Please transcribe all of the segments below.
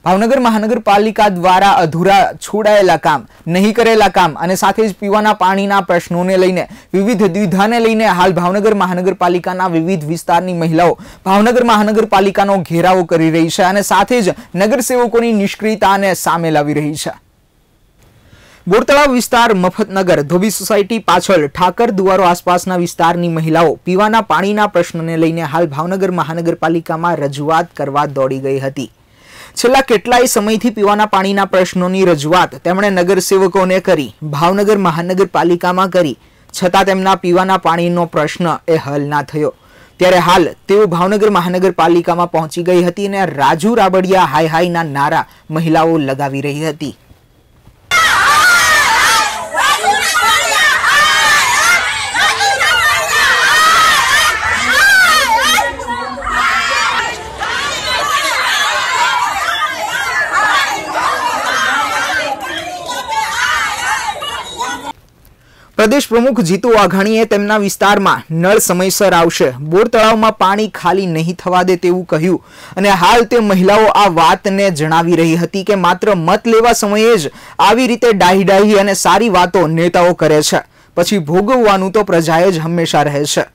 ભાવનગર મહાનગરપાલિકા દ્વારા અધૂરા છોડાયેલા કામ, નહીં કરેલા કામ અને સાથે જ પીવાના પાણીના પ્રશ્નોને લઈને વિવિધ દ્વિધાને લઈને હાલ ભાવનગર મહાનગરપાલિકાના વિવિધ વિસ્તારની મહિલાઓ ભાવનગર મહાનગરપાલિકાનો ઘેરાવો કરી રહી છે અને સાથે જ નગરસેવકોની નિષ્ક્રિયતાને સામે લાવી રહી છે। બોરતળાવ વિસ્તાર, મફતનગર, ધોબી સોસાયટી પાછળ ઠાકર દુવારો આસપાસના વિસ્તારની મહિલાઓ પીવાના પાણીના પ્રશ્નને લઈને હાલ ભાવનગર મહાનગરપાલિકામાં રજૂઆત કરવા દોડી ગઈ હતી। છેલ્લા કેટલાય સમયથી પીવાના પાણીના પ્રશ્નોની રજૂઆત તેમણે નગરસેવકોને કરી, ભાવનગર મહાનગરપાલિકામાં કરી, છતાં તેમના પીવાના પાણીનો પ્રશ્ન એ હલ ના થયો। ત્યારે હાલ તેઓ ભાવનગર મહાનગરપાલિકામાં પહોંચી ગઈ હતી અને રાજુ રાબડિયા હાય હાયના નારા મહિલાઓ લગાવી રહી હતી। પ્રદેશ પ્રમુખ જીતુ વાઘાણીએ તેમના વિસ્તારમાં નળ સમયસર આવશે, બોર તળાવમાં પાણી ખાલી નહીં થવા દે તેવું કહ્યું અને હાલ તે મહિલાઓ આ વાતને જણાવી રહી હતી કે માત્ર મત લેવા સમયે જ આવી રીતે ડાહી અને સારી વાતો નેતાઓ કરે છે, પછી ભોગવવાનું તો પ્રજાએ જ હંમેશા રહે છે।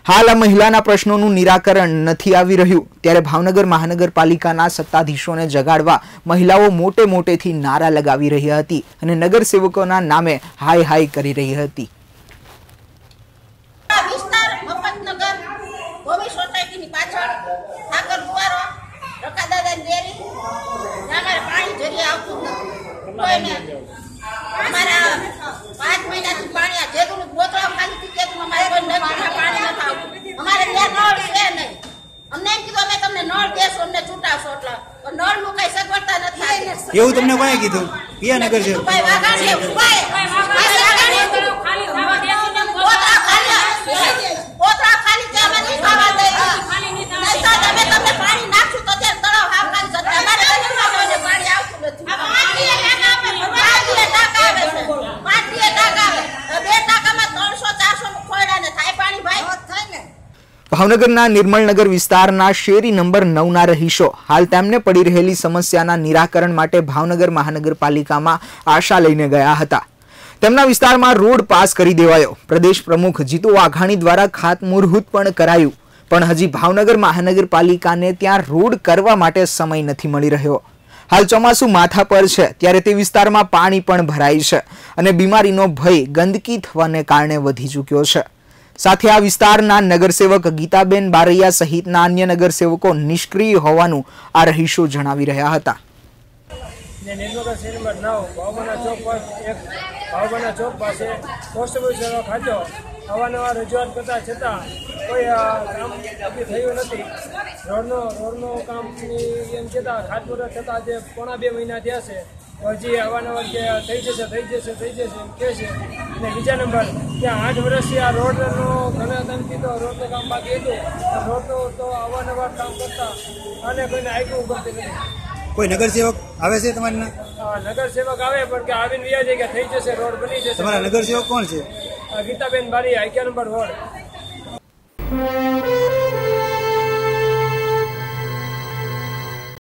હાલ આ મહિલાના પ્રશ્નોનું નિરાકરણ નથી આવી રહ્યું ત્યારે ભાવનગર મહાનગરપાલિકાના સત્તાધીશોને જગાડવા મહિલાઓ મોટેથી નારા લગાવી રહી હતી અને નગરસેવકોના નામે હાય હાય કરી રહી હતી। એવું તમને કોણે કીધું? કયા નગર છે? ભાવનગરના નિર્મળનગર વિસ્તારના શેરી નંબર 9ના રહીશો હાલ તેમને પડી રહેલી સમસ્યાના નિરાકરણ માટે ભાવનગર મહાનગરપાલિકામાં આશા લઈને ગયા હતા। તેમના વિસ્તારમાં રોડ પાસ કરી દેવાયો, પ્રદેશ પ્રમુખ જીતુ વાઘાણી દ્વારા ખાતમુહૂર્ત પણ કરાયું, પણ હજી ભાવનગર મહાનગરપાલિકાને ત્યાં રોડ કરવા માટે સમય નથી મળી રહ્યો। હાલ ચોમાસું માથા પર છે ત્યારે તે વિસ્તારમાં પાણી પણ ભરાય છે અને બીમારીનો ભય ગંદકી થવાને કારણે વધી ચૂક્યો છે। સાથે આ વિસ્તારના નગરસેવક ગીતાબેન બારૈયા સહિતના અન્ય નગરસેવકો નિષ્ક્રિય હોવાનું આ રહીશો જણાવી રહ્યા હતા। નિર્મળ શેરી નંબર 9 ભાવબાના ચોક પાસે પોસ્ટ ઓફિસ ખાતો અવારનવાર રજૂઆત કરતા છતાં કોઈ કામ હજી થયું નથી। રોડનો કામની એમ છતાં ખાતમુહૂર્ત થતાં આજે પોણા 2 મહિના થયા છે, હજી અવારનવાર કે થઈ જશે એમ કહે છે। અને બીજા નંબર ત્યાં 8 વર્ષથી આ રોડનો ઘણા ટાઈમથી તો રોડનું કામ બાકી હતું, રોડનું તો અવારનવાર કામ કરતા અને કોઈને આગળ કરતી નથી। કોઈ નગરસેવક આવે છે તમારે? નગરસેવક આવે પણ કે આવીને વ્યા છે કે થઈ જશે, રોડ બની જશે। તમારા નગરસેવક કોણ છે? ગીતાબેન બારી 11 નંબર વોર્ડ।